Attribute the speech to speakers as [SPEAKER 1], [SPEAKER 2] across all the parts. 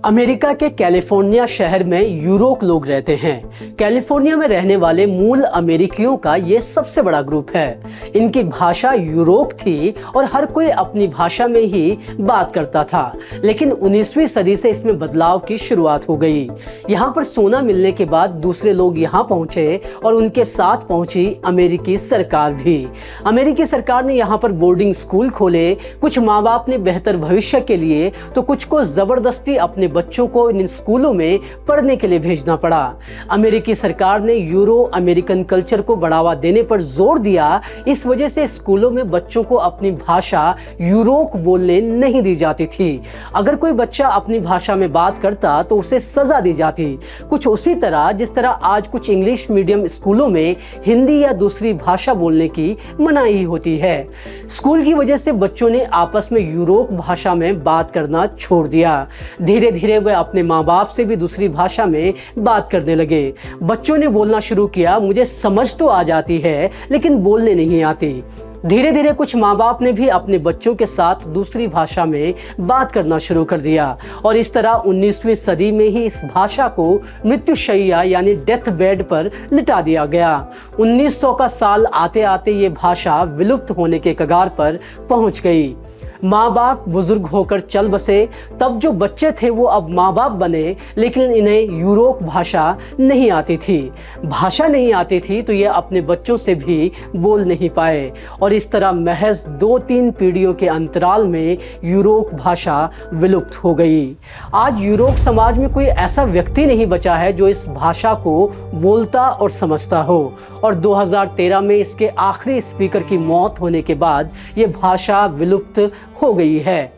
[SPEAKER 1] America के California शहर में यूरोक लोग रहते हैं। कैलिफोर्निया में रहने वाले मूल अमेरिकियों का ये सबसे बड़ा ग्रुप है। इनकी भाषा यूरोक थी और हर कोई अपनी भाषा में ही बात करता था, लेकिन 19वीं सदी से इसमें बदलाव की शुरुआत हो गई। यहाँ पर सोना मिलने के बाद दूसरे लोग यहाँ पहुँचे और उनके साथ पहुँची अमेरिकी सरकार भी। अमेरिकी सरकार ने यहाँ पर बोर्डिंग स्कूल खोले। कुछ माँ बाप ने बेहतर भविष्य के लिए तो कुछ को जबरदस्ती अपने बच्चों को इन स्कूलों में पढ़ने के लिए भेजना पड़ा। अमेरिकी सरकार ने यूरो अमेरिकन कल्चर को बढ़ावा देने पर जोर दिया। इस वजह से स्कूलों में बच्चों को अपनी भाषा यूरोक बोलने नहीं दी जाती थी। अगर कोई बच्चा अपनी भाषा में बात करता तो उसे सजा दी जाती। कुछ उसी तरह जिस तरह आज कुछ इंग्लिश मीडियम स्कूलों में हिंदी या दूसरी भाषा बोलने की मनाही होती है। स्कूल की वजह से बच्चों ने आपस में यूरोक भाषा में बात करना छोड़ दिया। धीरे धीरे वे अपने माँ बाप से भी दूसरी भाषा में बात करने लगे। बच्चों ने बोलना शुरू किया, मुझे समझ तो आ जाती है लेकिन बोलने नहीं आती। धीरे धीरे कुछ माँ बाप ने भी अपने बच्चों के साथ दूसरी भाषा में बात करना शुरू कर दिया और इस तरह 19वीं सदी में ही इस भाषा को मृत्युशैया यानी डेथ बेड पर लिटा दिया गया। 1900 का साल आते आते ये भाषा विलुप्त होने के कगार पर पहुंच गई। माँ बाप बुजुर्ग होकर चल बसे, तब जो बच्चे थे वो अब माँ बाप बने, लेकिन इन्हें यूरोक भाषा नहीं आती थी। भाषा नहीं आती थी तो ये अपने बच्चों से भी बोल नहीं पाए और इस तरह महज 2-3 पीढ़ियों के अंतराल में यूरोक भाषा विलुप्त हो गई। आज यूरोक समाज में कोई ऐसा व्यक्ति नहीं बचा है जो इस भाषा को बोलता और समझता हो और 2013 में इसके आखिरी स्पीकर की मौत होने के बाद ये भाषा विलुप्त हो गई है।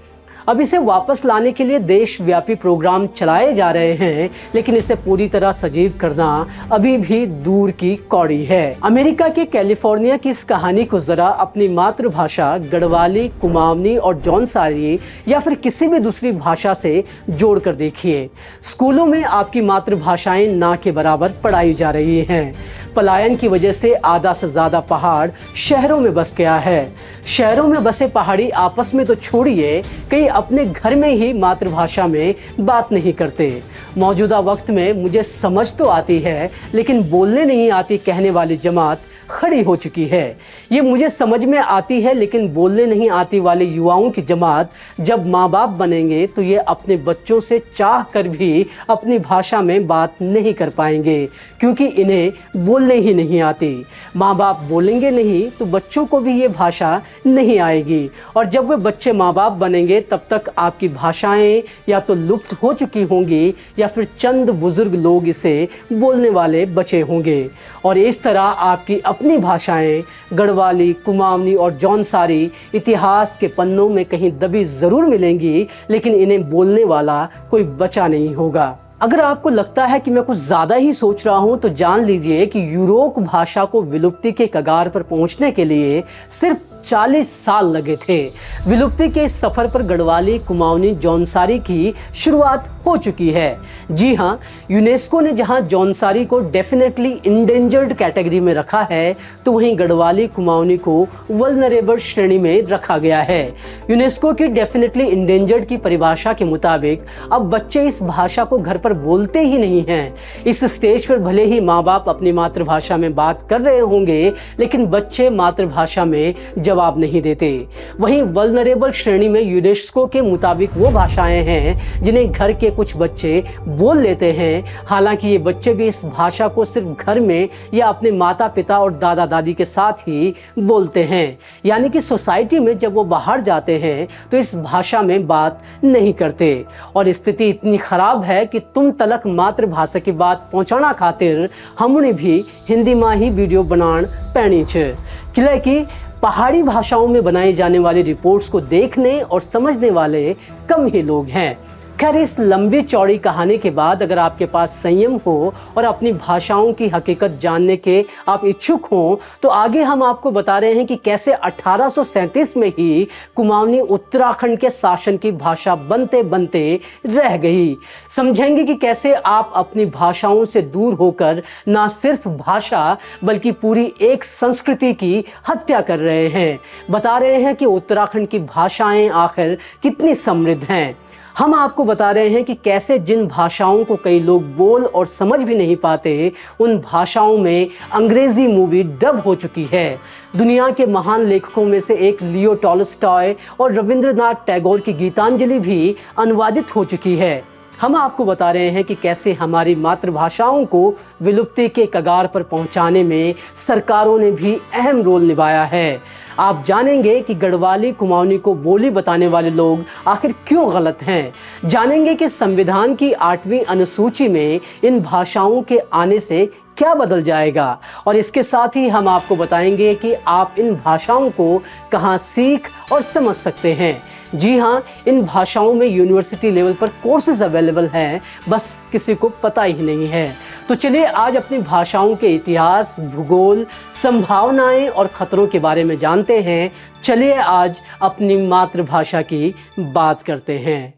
[SPEAKER 1] अब इसे वापस लाने के लिए देशव्यापी प्रोग्राम चलाए जा रहे हैं, लेकिन इसे पूरी तरह सजीव करना अभी भी दूर की कौड़ी है। अमेरिका के कैलिफोर्निया की इस कहानी को जरा अपनी मातृभाषा गढ़वाली, कुमाऊनी और जौनसारी या फिर किसी भी दूसरी भाषा से जोड़कर देखिए। स्कूलों में आपकी मातृभाषाएं ना के बराबर पढ़ाई जा रही हैं। पलायन की वजह से आधा से ज्यादा पहाड़ शहरों में बस गया है। शहरों में बसे पहाड़ी आपस में तो छोड़िए, कई अपने घर में ही मातृभाषा में बात नहीं करते। मौजूदा वक्त में मुझे समझ तो आती है लेकिन बोलने नहीं आती कहने वाली जमात खड़ी हो चुकी है। ये मुझे समझ में आती है लेकिन बोलने नहीं आती वाले युवाओं की जमात जब माँ बाप बनेंगे तो ये अपने बच्चों से चाह कर भी अपनी भाषा में बात नहीं कर पाएंगे, क्योंकि इन्हें बोलने ही नहीं आती। माँ बाप बोलेंगे नहीं तो बच्चों को भी ये भाषा नहीं आएगी और जब वे बच्चे माँ बाप बनेंगे तब तक आपकी भाषाएं या तो लुप्त हो चुकी होंगी या फिर चंद बुजुर्ग लोग इसे बोलने वाले बचे होंगे और इस तरह आपकी अपनी भाषाएं गढ़वाली, कुमाऊनी और जौनसारी इतिहास के पन्नों में कहीं दबी जरूर मिलेंगी, लेकिन इन्हें बोलने वाला कोई बचा नहीं होगा। अगर आपको लगता है कि मैं कुछ ज़्यादा ही सोच रहा हूं तो जान लीजिए कि यूरोक भाषा को विलुप्ति के कगार पर पहुंचने के लिए सिर्फ 40 साल लगे थे। विलुप्ति के इस सफर पर गढ़वाली, कुमाऊनी, जौनसारी की शुरुआत हो चुकी है। जी हाँ, यूनेस्को ने जहाँ जौनसारी को डेफिनेटली इंडेंजर्ड कैटेगरी में रखा है तो वहीं गढ़वाली, कुमाऊनी को वल्नरेबल श्रेणी में रखा गया है। यूनेस्को की डेफिनेटली इंडेंजर्ड की परिभाषा के मुताबिक अब बच्चे इस भाषा को घर पर बोलते ही नहीं हैं। इस स्टेज पर भले ही माँ बाप अपनी मातृभाषा में बात कर रहे होंगे लेकिन बच्चे मातृभाषा में जवाब नहीं देते। वहीं वल्नरेबल श्रेणी में यूनेस्को के मुताबिक वो भाषाएं हैं जिन्हें घर के कुछ बच्चे बोल लेते हैं। हालांकि ये बच्चे भी इस भाषा को सिर्फ घर में या अपने माता पिता और दादा दादी के साथ ही बोलते हैं, यानी कि सोसाइटी में जब वो बाहर जाते हैं तो इस भाषा में बात नहीं करते। और स्थिति इतनी खराब है कि तुम तलक मातृभाषा की बात पहुंचाना खातिर हमने भी हिंदी में ही वीडियो बनाण पैनी छे। कि पहाड़ी भाषाओं में बनाई जाने वाली रिपोर्ट्स को देखने और समझने वाले कम ही लोग हैं। खैर, इस लंबी चौड़ी कहानी के बाद अगर आपके पास संयम हो और अपनी भाषाओं की हकीकत जानने के आप इच्छुक हों तो आगे हम आपको बता रहे हैं कि कैसे 1837 में ही कुमाऊनी उत्तराखंड के शासन की भाषा बनते बनते रह गई। समझेंगे कि कैसे आप अपनी भाषाओं से दूर होकर ना सिर्फ भाषा बल्कि पूरी एक संस्कृति की हत्या कर रहे हैं। बता रहे हैं कि उत्तराखंड की भाषाएं आखिर कितनी समृद्ध हैं। हम आपको बता रहे हैं कि कैसे जिन भाषाओं को कई लोग बोल और समझ भी नहीं पाते, उन भाषाओं में अंग्रेजी मूवी डब हो चुकी है। दुनिया के महान लेखकों में से एक लियो टॉल्स्टॉय और रविंद्रनाथ टैगोर की गीतांजलि भी अनुवादित हो चुकी है। हम आपको बता रहे हैं कि कैसे हमारी मातृभाषाओं को विलुप्ति के कगार पर पहुंचाने में सरकारों ने भी अहम रोल निभाया है। आप जानेंगे कि गढ़वाली कुमाऊनी को बोली बताने वाले लोग आखिर क्यों गलत हैं। जानेंगे कि संविधान की 8वीं अनुसूची में इन भाषाओं के आने से क्या बदल जाएगा, और इसके साथ ही हम आपको बताएंगे कि आप इन भाषाओं को कहां सीख और समझ सकते हैं। जी हाँ, इन भाषाओं में यूनिवर्सिटी लेवल पर कोर्सेज अवेलेबल हैं, बस किसी को पता ही नहीं है। तो चलिए आज अपनी भाषाओं के इतिहास, भूगोल, संभावनाएं और खतरों के बारे में जानते हैं। चलिए आज अपनी मातृभाषा की बात करते हैं।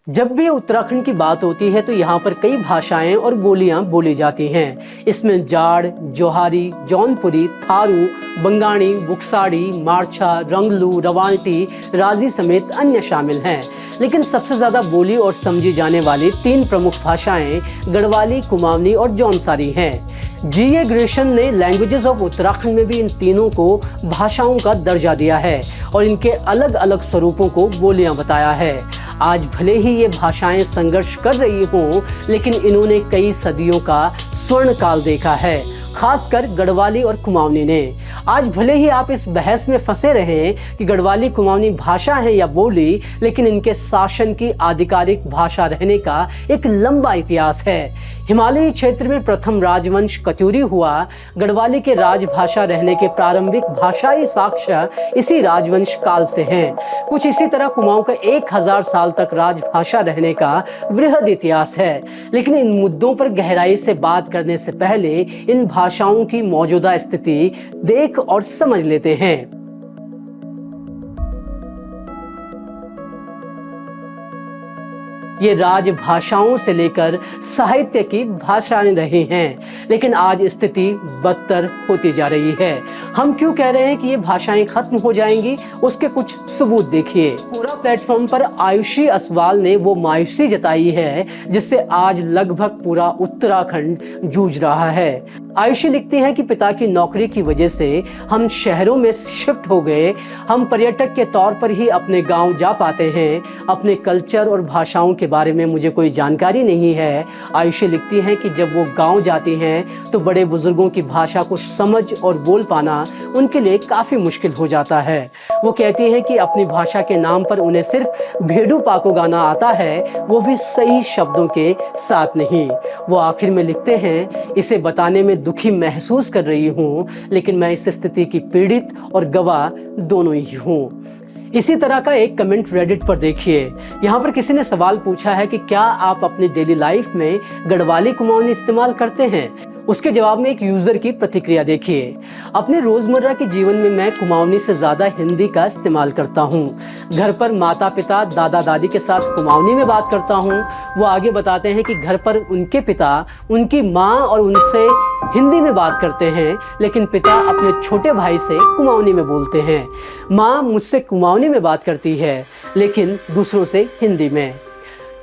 [SPEAKER 1] जब भी उत्तराखंड की बात होती है तो यहाँ पर कई भाषाएं और बोलियां बोली जाती हैं। इसमें जाड़, जोहारी, जौनपुरी, थारू, बंगाणी, बुक्साड़ी, मारछा, रंगलू, रवाल्टी, राजी समेत अन्य शामिल हैं। लेकिन सबसे ज़्यादा बोली और समझी जाने वाली 3 प्रमुख भाषाएं गढ़वाली, कुमाऊनी और जौनसारी हैं। जी.ए. ग्रेशन ने लैंग्वेजेस ऑफ उत्तराखंड में भी इन तीनों को भाषाओं का दर्जा दिया है और इनके अलग अलग स्वरूपों को बोलियां बताया है। आज भले ही ये भाषाएं संघर्ष कर रही हों, लेकिन इन्होंने कई सदियों का स्वर्ण काल देखा है, खासकर गढ़वाली और कुमाऊनी ने। आज भले ही आप इस बहस में फंसे रहें कि गढ़वाली कुमाऊनी भाषा है या बोली, लेकिन इनके शासन की आधिकारिक भाषा रहने का एक लंबा इतिहास है। हिमालयी क्षेत्र में प्रथम राजवंश कत्यूरी हुआ। गढ़वाली के राजभाषा रहने के प्रारंभिक भाषाई साक्ष्य इसी राजवंश काल से हैं। कुछ इसी तरह कुमाऊं का 1000 साल तक राजभाषा रहने का वृहद इतिहास है। लेकिन इन मुद्दों पर गहराई से बात करने से पहले इन भाषाओं की मौजूदा स्थिति देख और समझ लेते हैं। ये राजभाषाओं से लेकर साहित्य की भाषाएं रही हैं, लेकिन आज स्थिति बदतर होती जा रही है। हम क्यों कह रहे हैं कि ये भाषाएं खत्म हो जाएंगी, उसके कुछ सबूत देखिए। पूरा प्लेटफॉर्म पर आयुषी असवाल ने वो मायूसी जताई है जिससे आज लगभग पूरा उत्तराखंड जूझ रहा है। आयुषी लिखती हैं कि पिता की नौकरी की वजह से हम शहरों में शिफ्ट हो गए। हम पर्यटक के तौर पर ही अपने गांव जा पाते हैं। अपने कल्चर और भाषाओं के बारे में मुझे कोई जानकारी नहीं है। आयुषी लिखती हैं कि जब वो गांव जाती हैं तो बड़े बुजुर्गों की भाषा को समझ और बोल पाना उनके लिए काफ़ी मुश्किल हो जाता है। वो कहती हैं कि अपनी भाषा के नाम पर उन्हें सिर्फ भेड़ू पाको गाना आता है, वो भी सही शब्दों के साथ नहीं। वो आखिर में लिखते हैं, इसे बताने में दुखी महसूस कर रही हूँ, लेकिन मैं इस स्थिति की पीड़ित और गवाह दोनों ही हूँ। इसी तरह का एक कमेंट रेडिट पर देखिए। यहाँ पर किसी ने सवाल पूछा है कि क्या आप अपनी डेली लाइफ में गढ़वाली कुमाऊनी इस्तेमाल करते हैं। उसके जवाब में एक यूजर की प्रतिक्रिया देखिए। अपने रोजमर्रा के जीवन में मैं कुमाऊनी से ज्यादा हिंदी का इस्तेमाल करता हूँ। घर पर माता पिता, दादा दादी के साथ कुमाऊनी में बात करता हूँ। वो आगे बताते हैं कि घर पर उनके पिता उनकी माँ और उनसे हिंदी में बात करते हैं, लेकिन पिता अपने छोटे भाई से कुमाऊनी में बोलते हैं। माँ मुझसे कुमाऊनी में बात करती है, लेकिन दूसरों से हिंदी में।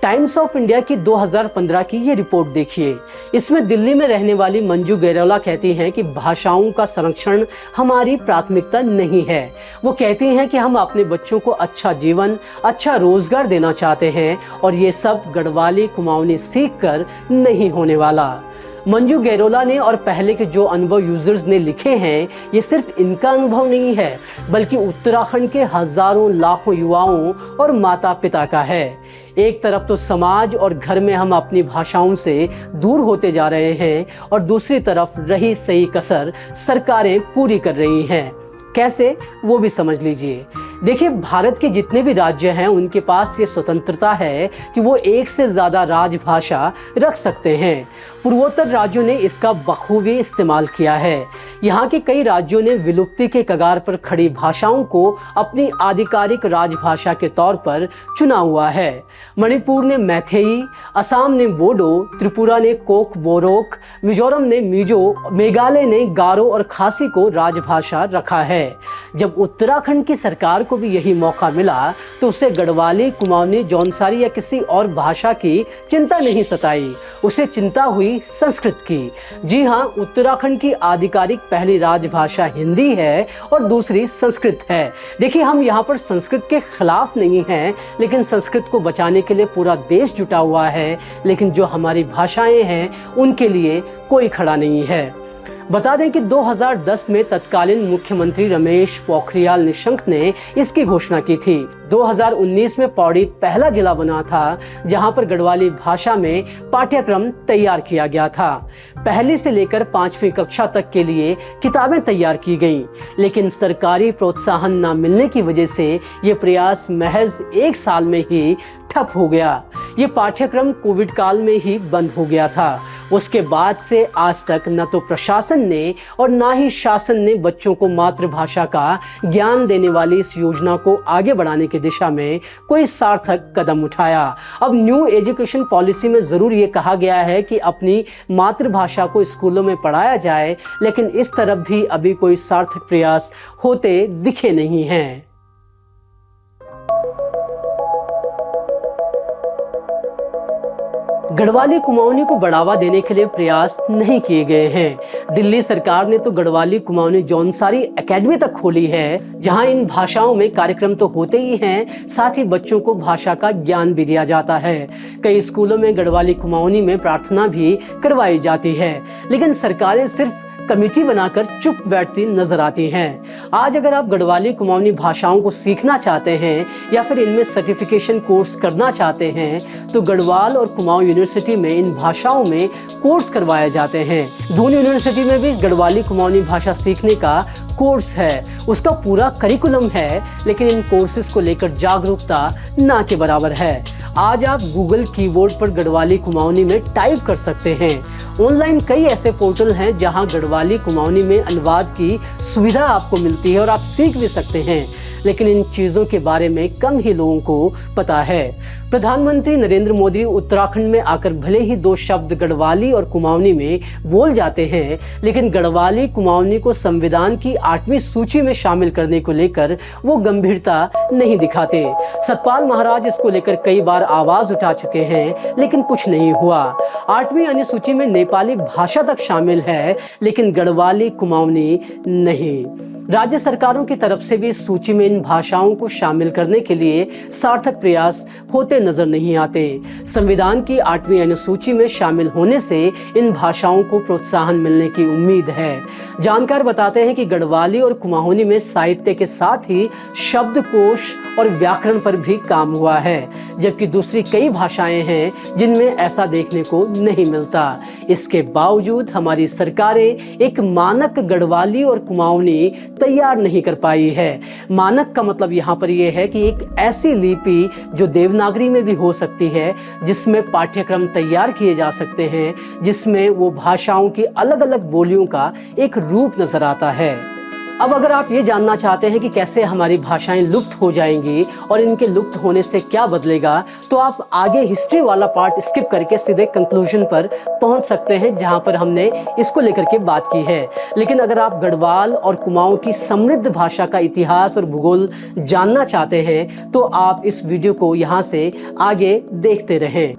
[SPEAKER 1] टाइम्स ऑफ इंडिया की 2015 की ये रिपोर्ट देखिए। इसमें दिल्ली में रहने वाली मंजू गैरोला कहती हैं कि भाषाओं का संरक्षण हमारी प्राथमिकता नहीं है। वो कहती हैं कि हम अपने बच्चों को अच्छा जीवन, अच्छा रोजगार देना चाहते हैं और ये सब गढ़वाली कुमाऊनी सीखकर नहीं होने वाला। मंजू गैरोला ने और पहले के जो अनुभव यूजर्स ने लिखे हैं, ये सिर्फ इनका अनुभव नहीं है, बल्कि उत्तराखंड के हजारों लाखों युवाओं और माता पिता का है। एक तरफ तो समाज और घर में हम अपनी भाषाओं से दूर होते जा रहे हैं और दूसरी तरफ रही सही कसर सरकारें पूरी कर रही हैं। कैसे, वो भी समझ लीजिए। देखिए, भारत के जितने भी राज्य हैं उनके पास ये स्वतंत्रता है कि वो एक से ज़्यादा राजभाषा रख सकते हैं। पूर्वोत्तर राज्यों ने इसका बखूबी इस्तेमाल किया है। यहाँ के कई राज्यों ने विलुप्ति के कगार पर खड़ी भाषाओं को अपनी आधिकारिक राजभाषा के तौर पर चुना हुआ है। मणिपुर ने मैथेई, असम ने बोडो, त्रिपुरा ने कोक बोरोक, मिजोरम ने मिजो, मेघालय ने गारो और खासी को राजभाषा रखा है। जब उत्तराखंड की सरकार को भी यही मौका मिला तो उसे गढ़वाली, कुमाऊनी, जौनसारी या किसी और भाषा की चिंता नहीं सताई, उसे चिंता हुई संस्कृत की। जी हाँ, उत्तराखंड की आधिकारिक पहली राजभाषा हिंदी है और दूसरी संस्कृत है। देखिए, हम यहाँ पर संस्कृत के खिलाफ नहीं हैं, लेकिन संस्कृत को बचाने के लिए पूरा देश जुटा हुआ है, लेकिन जो हमारी भाषाएं हैं उनके लिए कोई खड़ा नहीं है। बता दें कि 2010 में तत्कालीन मुख्यमंत्री रमेश पोखरियाल निशंक ने इसकी घोषणा की थी। 2019 में पौड़ी पहला जिला बना था जहां पर गढ़वाली भाषा में पाठ्यक्रम तैयार किया गया था। पहली से लेकर 5वीं कक्षा तक के लिए किताबें तैयार की गईं, लेकिन सरकारी प्रोत्साहन न मिलने की वजह से ये प्रयास महज 1 साल में ही ठप हो गया। ये पाठ्यक्रम कोविड काल में ही बंद हो गया था। उसके बाद से आज तक न तो प्रशासन ने और ना ही शासन ने बच्चों को मातृभाषा का ज्ञान देने वाली इस योजना को आगे बढ़ाने की दिशा में कोई सार्थक कदम उठाया। अब न्यू एजुकेशन पॉलिसी में जरूर ये कहा गया है कि अपनी मातृभाषा को स्कूलों में पढ़ाया जाए, लेकिन इस तरफ भी अभी कोई सार्थक प्रयास होते दिखे नहीं हैं। गढ़वाली कुमाऊनी को बढ़ावा देने के लिए प्रयास नहीं किए गए हैं। दिल्ली सरकार ने तो गढ़वाली कुमाऊनी जौनसारी एकेडमी तक खोली है, जहां इन भाषाओं में कार्यक्रम तो होते ही हैं, साथ ही बच्चों को भाषा का ज्ञान भी दिया जाता है। कई स्कूलों में गढ़वाली कुमाऊनी में प्रार्थना भी करवाई जाती है, लेकिन सरकारें सिर्फ कमेटी बनाकर चुप बैठती नजर आती हैं। आज अगर आप गढ़वाली कुमाऊनी भाषाओं को सीखना चाहते हैं या फिर इनमें सर्टिफिकेशन कोर्स करना चाहते हैं तो गढ़वाल और कुमाऊं यूनिवर्सिटी में इन भाषाओं में कोर्स करवाए जाते हैं। दून यूनिवर्सिटी में भी गढ़वाली कुमाऊनी भाषा सीखने का कोर्स है, उसका पूरा करिकुलम है, लेकिन इन कोर्सेज को लेकर जागरूकता ना के बराबर है। आज आप गूगल कीबोर्ड पर गढ़वाली कुमाऊनी में टाइप कर सकते हैं। ऑनलाइन कई ऐसे पोर्टल हैं जहां गढ़वाली कुमाऊनी में अनुवाद की सुविधा आपको मिलती है और आप सीख भी सकते हैं, लेकिन इन चीज़ों के बारे में कम ही लोगों को पता है। प्रधानमंत्री नरेंद्र मोदी उत्तराखंड में आकर भले ही 2 शब्द गढ़वाली और कुमाऊनी में बोल जाते हैं, लेकिन गढ़वाली कुमाऊनी को संविधान की 8वीं सूची में शामिल करने को लेकर वो गंभीरता नहीं दिखाते। सतपाल महाराज इसको लेकर कई बार आवाज उठा चुके हैं, लेकिन कुछ नहीं हुआ। 8वीं अनुसूची में नेपाली भाषा तक शामिल है, लेकिन गढ़वाली कुमाऊनी नहीं। राज्य सरकारों की तरफ से भी इस सूची में इन भाषाओं को शामिल करने के लिए सार्थक प्रयास होते नजर नहीं आते। संविधान की 8वीं अनुसूची में शामिल होने से इन भाषाओं को प्रोत्साहन मिलने की उम्मीद है। जानकार बताते हैं कि गढ़वाली और कुमाऊनी में साहित्य के साथ ही शब्दकोश और व्याकरण पर भी काम हुआ है, जबकि दूसरी कई भाषाएं हैं जिनमें ऐसा देखने को नहीं मिलता। इसके बावजूद हमारी सरकारें एक मानक गढ़वाली और कुमाऊनी तैयार नहीं कर पाई है। मानक का मतलब यहाँ पर यह है कि एक ऐसी लिपि जो देवनागरी में भी हो सकती है, जिसमें पाठ्यक्रम तैयार किए जा सकते हैं, जिसमें वो भाषाओं की अलग अलग बोलियों का एक रूप नजर आता है। अब अगर आप ये जानना चाहते हैं कि कैसे हमारी भाषाएं लुप्त हो जाएंगी और इनके लुप्त होने से क्या बदलेगा, तो आप आगे हिस्ट्री वाला पार्ट स्किप करके सीधे कंक्लूजन पर पहुंच सकते हैं, जहां पर हमने इसको लेकर के बात की है। लेकिन अगर आप गढ़वाल और कुमाऊं की समृद्ध भाषा का इतिहास और भूगोल जानना चाहते हैं तो आप इस वीडियो को यहाँ से आगे देखते रहें।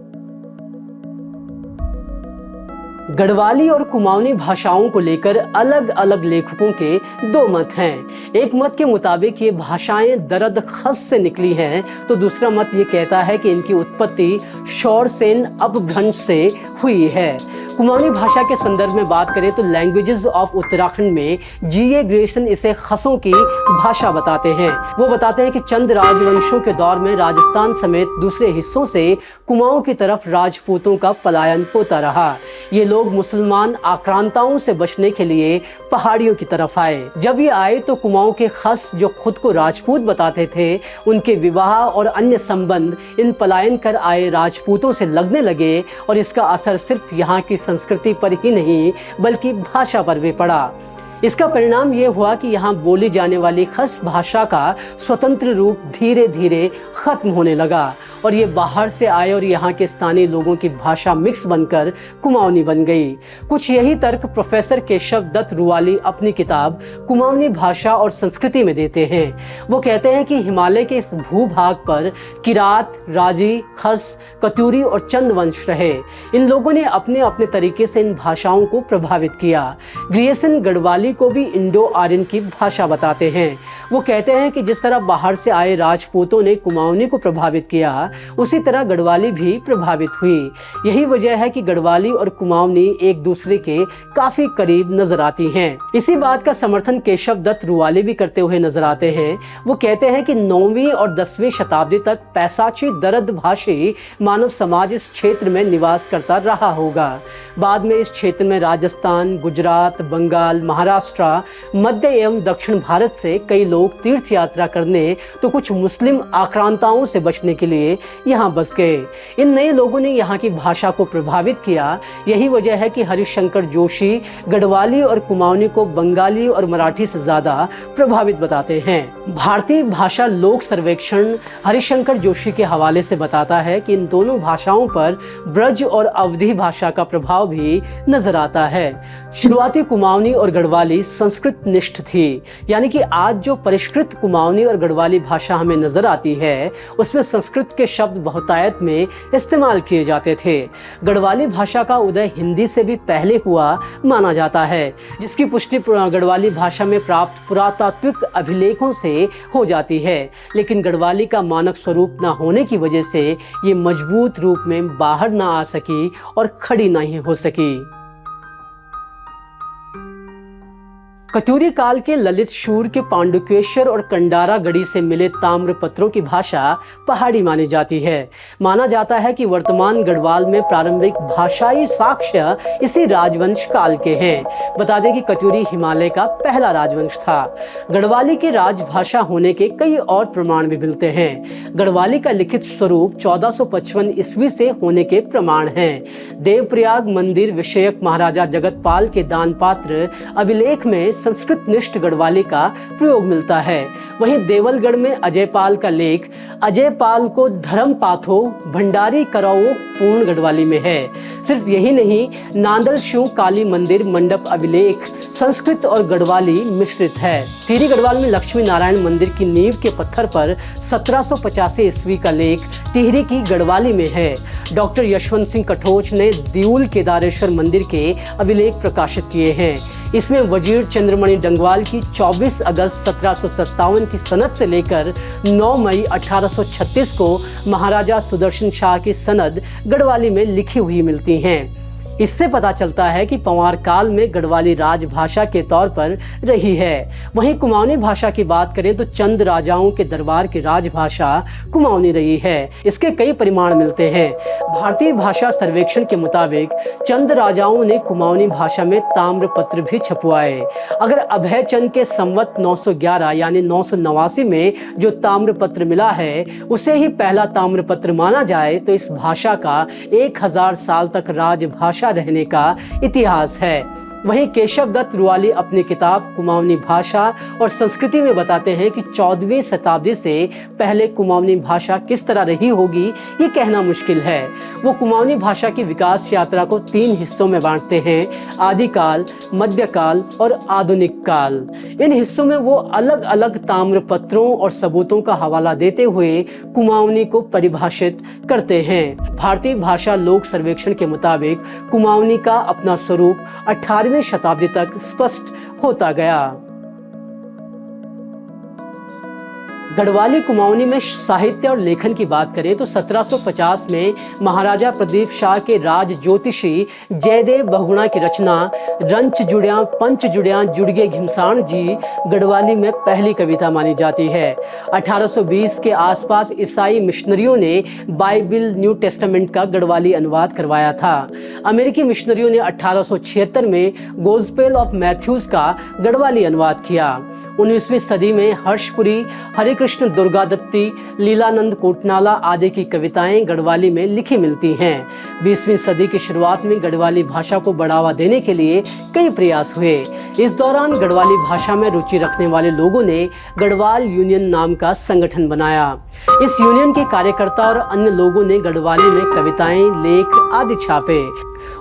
[SPEAKER 1] गढ़वाली और कुमाऊनी भाषाओं को लेकर अलग अलग लेखकों के 2 मत हैं। एक मत के मुताबिक ये भाषाएं दरद खस से निकली हैं, तो दूसरा मत ये कहता है कि इनकी उत्पत्ति शौरसेन अपभ्रंश से हुई है। कुमाऊनी भाषा के संदर्भ में बात करें तो लैंग्वेजेस ऑफ उत्तराखंड में G.A. ग्रेसन इसे खसों की भाषा बताते हैं। वो बताते हैं कि चंद राजवंशों के दौर में राजस्थान समेत दूसरे हिस्सों से कुमाऊं की तरफ राजपूतों का पलायन होता रहा। ये लोग मुसलमान आक्रांताओं से बचने के लिए पहाड़ियों की तरफ आए। जब ये आए तो कुमाऊं के खस जो खुद को राजपूत बताते थे, उनके विवाह और अन्य संबंध इन पलायन कर आए राजपूतों से लगने लगे और इसका असर सिर्फ यहाँ की संस्कृति पर ही नहीं बल्कि भाषा पर भी पड़ा। इसका परिणाम ये हुआ कि यहाँ बोली जाने वाली खस भाषा का स्वतंत्र रूप धीरे धीरे खत्म होने लगा और ये बाहर से आए और यहाँ के स्थानीय लोगों की भाषा मिक्स बनकर कुमाऊनी बन गई। कुछ यही तर्क प्रोफेसर केशव दत्त रुवाली अपनी किताब कुमाऊनी भाषा और संस्कृति में देते हैं। वो कहते हैं कि हिमालय के इस भूभाग पर किरात, राजी, खस, कत्यूरी और चंद वंश रहे। इन लोगों ने अपने अपने तरीके से इन भाषाओं को प्रभावित किया। ग्रियसन गढ़वाली को भी इंडो आर्यन की भाषा बताते हैं। वो कहते हैं कि जिस तरह बाहर से आए राजपूतों ने कुमाऊनी को प्रभावित किया, उसी तरह गढ़वाली भी प्रभावित हुई। यही वजह है कि गढ़वाली और कुमाऊनी एक दूसरे के काफी करीब नजर आती हैं। इसी बात का समर्थन केशव दत्त रुवाली भी करते हुए नजर आते हैं। वो कहते हैं कि 9वीं और 10वीं शताब्दी तक पैसाची दरद भाषी मानव समाज इस क्षेत्र में निवास करता रहा होगा। बाद में इस क्षेत्र में राजस्थान, गुजरात, बंगाल, महाराष्ट्र, मध्य एवं दक्षिण भारत से कई लोग तीर्थ यात्रा करने तो कुछ मुस्लिम आक्रांताओं से बचने के लिए यहाँ बस गए। इन नए लोगों ने यहाँ की भाषा को प्रभावित किया। यही वजह है कि हरिशंकर जोशी गढ़वाली और कुमाऊनी को बंगाली और मराठी से ज्यादा प्रभावित बताते हैं। भारतीय भाषा लोक सर्वेक्षण हरिशंकर जोशी के हवाले से बताता है कि इन दोनों भाषाओं पर ब्रज और अवधी भाषा का प्रभाव भी नजर आता है। शुरुआती कुमाऊनी और गढ़वाली संस्कृत निष्ठ थी, यानी कि आज जो परिष्कृत कुमाऊनी और गढ़वाली भाषा हमें नजर आती है उसमें संस्कृत के शब्द बहुतायत में इस्तेमाल किए जाते थे। गढ़वाली भाषा का उदय हिंदी से भी पहले हुआ माना जाता है, जिसकी पुष्टि गढ़वाली भाषा में प्राप्त पुरातात्विक अभिलेखों से हो जाती है। लेकिन गढ़वाली का मानक स्वरूप न होने की वजह से ये मजबूत रूप में बाहर न आ सकी और खड़ी नहीं हो सकी। कत्यूरी काल के ललित शूर के पांडुकेश्वर और कंडारा गढ़ी से मिले ताम्र पत्रों की भाषा पहाड़ी मानी जाती है। माना जाता है कि वर्तमान गढ़वाल में प्रारंभिक भाषाई साक्ष्य इसी राजवंश काल के हैं। बता दें कि कत्यूरी हिमालय का पहला राजवंश था। गढ़वाली की राजभाषा होने के कई और प्रमाण भी मिलते हैं। गढ़वाली का लिखित स्वरूप 1455 ईस्वी से होने के प्रमाण हैं। देवप्रयाग मंदिर विषयक महाराजा जगतपाल के दान पात्र अभिलेख में संस्कृत निष्ठ गढ़वाली का प्रयोग मिलता है। वहीं देवलगढ़ में अजयपाल का लेख अजयपाल को धर्म पाथो भंडारी कराओ पूर्ण गढ़वाली में है। सिर्फ यही नहीं, नांदल शिव काली मंदिर मंडप अभिलेख संस्कृत और गढ़वाली मिश्रित है। टिहरी गढ़वाल में लक्ष्मी नारायण मंदिर की नींव के पत्थर पर 1785 ईस्वी का लेख टिहरी की गढ़वाली में है। डॉक्टर यशवंत सिंह कठोच ने दिउल केदारेश्वर मंदिर के अभिलेख प्रकाशित किए हैं। इसमें वजीर चंद्रमणि डंगवाल की 24 अगस्त 1757 की सनद से लेकर 9 मई 1836 को महाराजा सुदर्शन शाह की सनद गढ़वाली में लिखी हुई मिलती हैं। इससे पता चलता है कि पंवार काल में गढ़वाली राजभाषा के तौर पर रही है। वहीं कुमाऊनी भाषा की बात करें तो चंद राजाओं के दरबार की राजभाषा कुमाऊनी रही है। इसके कई परिमाण मिलते हैं। भारतीय भाषा सर्वेक्षण के मुताबिक चंद राजाओं ने कुमाऊनी भाषा में ताम्र पत्र भी छपवाए। अगर अभय चंद के संवत 911 यानी 989 में जो ताम्र पत्र मिला है उसे ही पहला ताम्र पत्र माना जाए तो इस भाषा का 1000 साल तक राजभाषा रहने का इतिहास है। वहीं केशव दत्त रुवाली अपनी किताब कुमाऊनी भाषा और संस्कृति में बताते हैं कि 14वीं शताब्दी से पहले कुमाऊनी भाषा किस तरह रही होगी ये कहना मुश्किल है। वो कुमाऊनी भाषा की विकास यात्रा को 3 हिस्सों में बांटते हैं, आदिकाल, मध्यकाल और आधुनिक काल। इन हिस्सों में वो अलग अलग ताम्र पत्रों और सबूतों का हवाला देते हुए कुमाऊनी को परिभाषित करते हैं। भारतीय भाषा लोक सर्वेक्षण के मुताबिक कुमाऊनी का अपना स्वरूप 18वीं शताब्दी तक स्पष्ट होता गया। गढ़वाली कुमाऊनी में साहित्य और लेखन की बात करें तो 1750 में महाराजा प्रदीप शाह के राज ज्योतिषी जयदेव बहुगुणा की रचना रंच जुड़िया पंच जुड़िया जुड़गे घिमसान जी गढ़वाली में पहली कविता मानी जाती है। 1820 के आसपास ईसाई मिशनरियों ने बाइबिल न्यू टेस्टामेंट का गढ़वाली अनुवाद करवाया था। अमेरिकी मिशनरियों ने 1876 में गोस्पेल ऑफ मैथ्यूज का गढ़वाली अनुवाद किया। 19वीं सदी में हर्षपुरी, हरे कृष्ण दुर्गादत्ती, लीलानंद कोटनाला आदि की कविताएं गढ़वाली में लिखी मिलती हैं। 20वीं सदी की शुरुआत में गढ़वाली भाषा को बढ़ावा देने के लिए कई प्रयास हुए। इस दौरान गढ़वाली भाषा में रुचि रखने वाले लोगों ने गढ़वाल यूनियन नाम का संगठन बनाया। इस यूनियन के कार्यकर्ता और अन्य लोगों ने गढ़वाली में कविताएं, लेख आदि छापे।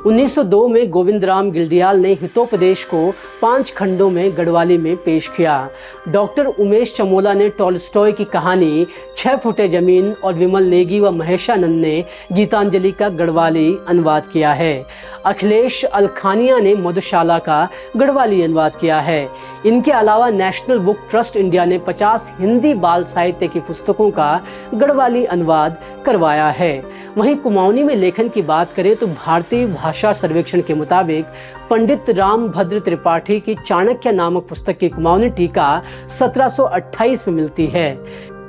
[SPEAKER 1] 1902 में गोविंद राम गिल्डियाल ने हितोपदेश को 5 खंडों में गढ़वाली में पेश किया। डॉक्टर उमेश चमोला ने टॉलस्टॉय की कहानी 6 फुटे जमीन और विमल नेगी व महेशानंद ने गीतांजलि का गढ़वाली अनुवाद किया है। अखिलेश अलखानिया ने मधुशाला का गढ़वाली अनुवाद किया है। इनके अलावा नेशनल बुक ट्रस्ट इंडिया ने 50 हिंदी बाल साहित्य की पुस्तकों का गढ़वाली अनुवाद करवाया है। वहीं कुमाऊनी में लेखन की बात करें तो भारतीय भाषा सर्वेक्षण के मुताबिक पंडित रामभद्र त्रिपाठी की चाणक्य नामक पुस्तक की कुमाऊनी टीका 1728 में मिलती है।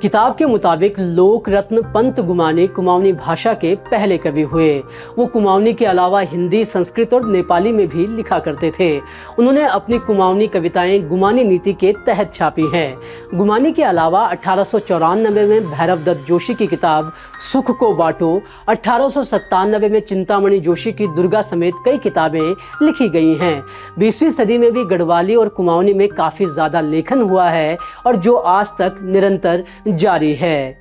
[SPEAKER 1] किताब के मुताबिक लोक रत्न पंत गुमानी कुमाऊनी भाषा के पहले कवि हुए। वो कुमाऊनी के अलावा हिंदी, संस्कृत और नेपाली में भी लिखा करते थे। उन्होंने अपनी कुमाऊनी कविताएं गुमानी नीति के तहत छापी हैं। गुमानी के अलावा 1894 में भैरव दत्त जोशी की किताब सुख को बांटो, 1897 में चिंतामणि जोशी की दुर्गा समेत कई किताबें लिखी गई हैं। 20वीं सदी में भी गढ़वाली और कुमाऊनी में काफी ज्यादा लेखन हुआ है और जो आज तक निरंतर जारी है।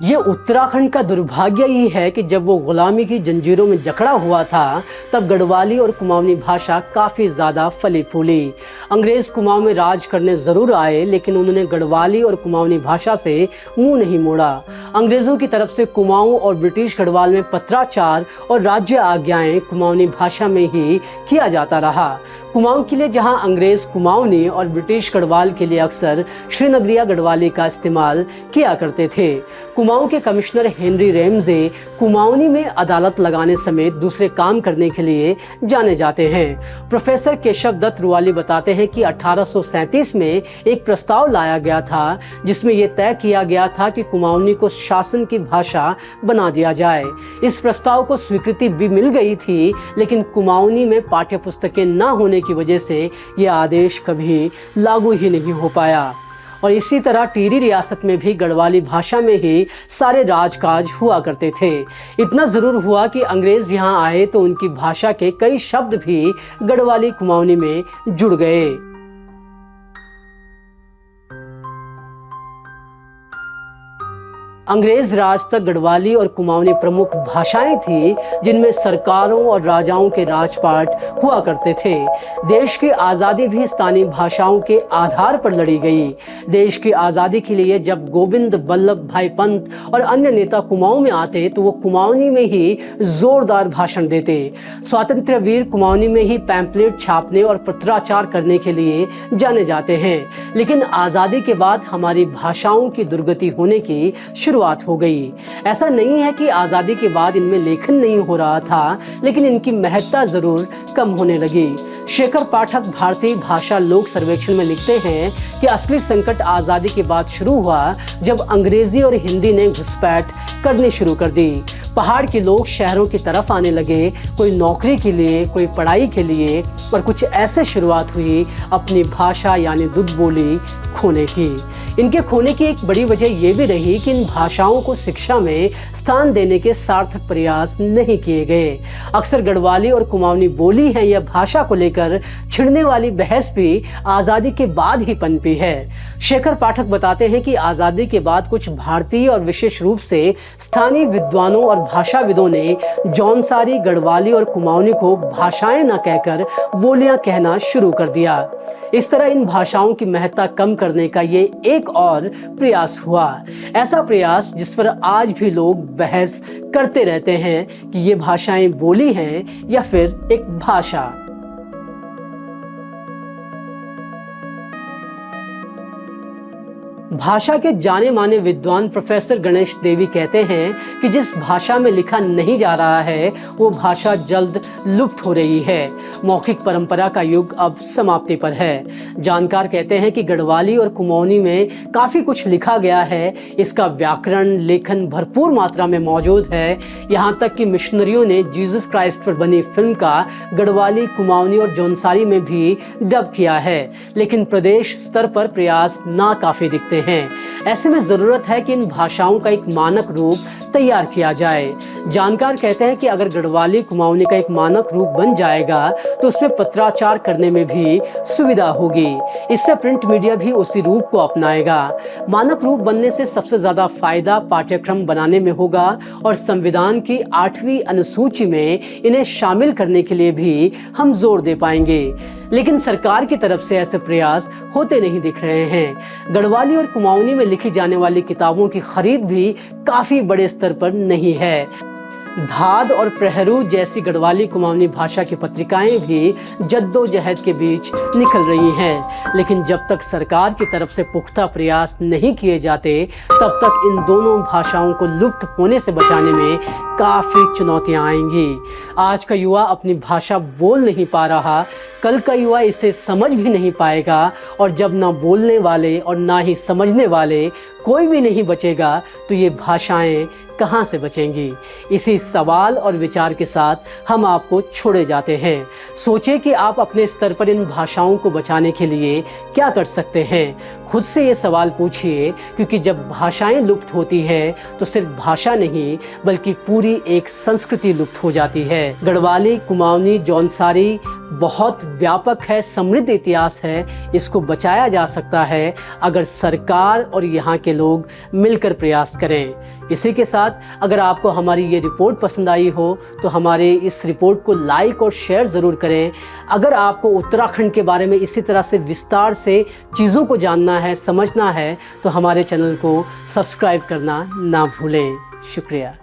[SPEAKER 1] ये उत्तराखंड का दुर्भाग्य ही है कि जब वो गुलामी की जंजीरों में जकड़ा हुआ था तब गढ़वाली और कुमाऊनी भाषा काफ़ी ज़्यादा फली फूली। अंग्रेज़ कुमाऊं में राज करने ज़रूर आए लेकिन उन्होंने गढ़वाली और कुमाऊनी भाषा से मुंह नहीं मोड़ा। अंग्रेज़ों की तरफ से कुमाऊं और ब्रिटिश गढ़वाल में पत्राचार और राज्य आज्ञाएं कुमाऊनी भाषा में ही किया जाता रहा। कुमाऊं के लिए जहां अंग्रेज़ कुमाऊनी और ब्रिटिश गढ़वाल के लिए अक्सर श्रीनगरिया गढ़वाली का इस्तेमाल किया करते थे। कुमाऊं के कमिश्नर हेनरी रेमजे कुमाऊनी में अदालत लगाने समेत दूसरे काम करने के लिए जाने जाते हैं। प्रोफेसर केशव दत्त रुवाली बताते हैं कि 1837 में एक प्रस्ताव लाया गया था जिसमें यह तय किया गया था कि कुमाऊनी को शासन की भाषा बना दिया जाए। इस प्रस्ताव को स्वीकृति भी मिल गई थी लेकिन कुमाऊनी में पाठ्य पुस्तकें न होने की वजह से यह आदेश कभी लागू ही नहीं हो पाया। और इसी तरह टिहरी रियासत में भी गढ़वाली भाषा में ही सारे राजकाज हुआ करते थे। इतना जरूर हुआ कि अंग्रेज यहाँ आए तो उनकी भाषा के कई शब्द भी गढ़वाली कुमाऊनी में जुड़ गए। अंग्रेज राज तक गढ़वाली और कुमाऊनी प्रमुख भाषाएं थी जिनमें सरकारों और राजाओं के राजपाट हुआ करते थे। देश की आज़ादी भी स्थानीय भाषाओं के आधार पर लड़ी गई। देश की आज़ादी के लिए जब गोविंद बल्लभ भाई पंत और अन्य नेता कुमाऊं में आते तो वो कुमाऊनी में ही जोरदार भाषण देते। स्वातंत्र्य वीर कुमाऊनी में ही पैम्पलेट छापने और पत्राचार करने के लिए जाने जाते हैं। लेकिन आज़ादी के बाद हमारी भाषाओं की दुर्गति होने की शुरुआत हो गई। ऐसा नहीं है कि आज़ादी के बाद इनमें लेखन नहीं हो रहा था लेकिन इनकी महत्ता जरूर कम होने लगी। शेखर पाठक भारतीय भाषा लोक सर्वेक्षण में लिखते हैं कि असली संकट आज़ादी के बाद शुरू हुआ जब अंग्रेजी और हिंदी ने घुसपैठ करनी शुरू कर दी। पहाड़ के लोग शहरों की तरफ आने लगे, कोई नौकरी के लिए, कोई पढ़ाई के लिए, और कुछ ऐसे शुरुआत हुई अपनी भाषा यानी दुध बोली खोने की। इनके खोने की एक बड़ी वजह यह भी रही कि इन भाषाओं को शिक्षा में स्थान देने के सार्थक प्रयास नहीं किए गए। अक्सर गढ़वाली और कुमाऊनी बोली है या भाषा को लेकर छिड़ने वाली बहस भी आज़ादी के बाद ही पनपी है। शेखर पाठक बताते हैं कि आज़ादी के बाद कुछ भारतीय और विशेष रूप से स्थानीय विद्वानों और भाषाविदों ने जौनसारी, गढ़वाली और कुमाऊनी को भाषाएं न कहकर बोलियां कहना शुरू कर दिया। इस तरह इन भाषाओं की महत्ता कम करने का ये एक और प्रयास हुआ। ऐसा प्रयास जिस पर आज भी लोग बहस करते रहते हैं कि ये भाषाएं बोली हैं या फिर एक भाषा। भाषा के जाने माने विद्वान प्रोफेसर गणेश देवी कहते हैं कि जिस भाषा में लिखा नहीं जा रहा है वो भाषा जल्द लुप्त हो रही है। मौखिक परंपरा का युग अब समाप्ति पर है। जानकार कहते हैं कि गढ़वाली और कुमाऊनी में काफ़ी कुछ लिखा गया है। इसका व्याकरण लेखन भरपूर मात्रा में मौजूद है। यहाँ तक कि मिशनरियों ने जीसस क्राइस्ट पर बनी फिल्म का गढ़वाली, कुमाऊनी और जौनसारी में भी डब किया है, लेकिन प्रदेश स्तर पर प्रयास नाकाफी दिखते हैं। ऐसे में ज़रूरत है कि इन भाषाओं का एक मानक रूप तैयार किया जाए। जानकार कहते हैं कि अगर गढ़वाली, कुमाऊनी का एक मानक रूप बन जाएगा तो उसमें पत्राचार करने में भी सुविधा होगी। इससे प्रिंट मीडिया भी उसी रूप को अपनाएगा। मानक रूप बनने से सबसे ज़्यादा फायदा पाठ्यक्रम बनाने में होगा और संविधान की 8वीं अनुसूची में इन्हें शामिल करने के लिए भी हम जोर दे पाएंगे। लेकिन सरकार की तरफ से ऐसे प्रयास होते नहीं दिख रहे हैं। गढ़वाली और कुमाऊनी में लिखी जाने वाली किताबों की खरीद भी काफ़ी बड़े स्तर पर नहीं है। धाद और प्रहरू जैसी गढ़वाली कुमाऊनी भाषा की पत्रिकाएं भी जद्दोजहद के बीच निकल रही हैं, लेकिन जब तक सरकार की तरफ से पुख्ता प्रयास नहीं किए जाते तब तक इन दोनों भाषाओं को लुप्त होने से बचाने में काफ़ी चुनौतियां आएंगी। आज का युवा अपनी भाषा बोल नहीं पा रहा, कल का युवा इसे समझ भी नहीं पाएगा, और जब ना बोलने वाले और ना ही समझने वाले कोई भी नहीं बचेगा तो ये भाषाएं कहाँ से बचेंगी। इसी सवाल और विचार के साथ हम आपको छोड़े जाते हैं। सोचिए कि आप अपने स्तर पर इन भाषाओं को बचाने के लिए क्या कर सकते हैं। खुद से ये सवाल पूछिए, क्योंकि जब भाषाएं लुप्त होती हैं तो सिर्फ भाषा नहीं बल्कि पूरी एक संस्कृति लुप्त हो जाती है। गढ़वाली, कुमाऊनी, जौनसारी बहुत व्यापक है, समृद्ध इतिहास है। इसको बचाया जा सकता है अगर सरकार और यहाँ के लोग मिलकर प्रयास करें। इसी के साथ अगर आपको हमारी ये रिपोर्ट पसंद आई हो तो हमारे इस रिपोर्ट को लाइक और शेयर ज़रूर करें। अगर आपको उत्तराखंड के बारे में इसी तरह से विस्तार से चीज़ों को जानना है, समझना है, तो हमारे चैनल को सब्सक्राइब करना ना भूलें। शुक्रिया।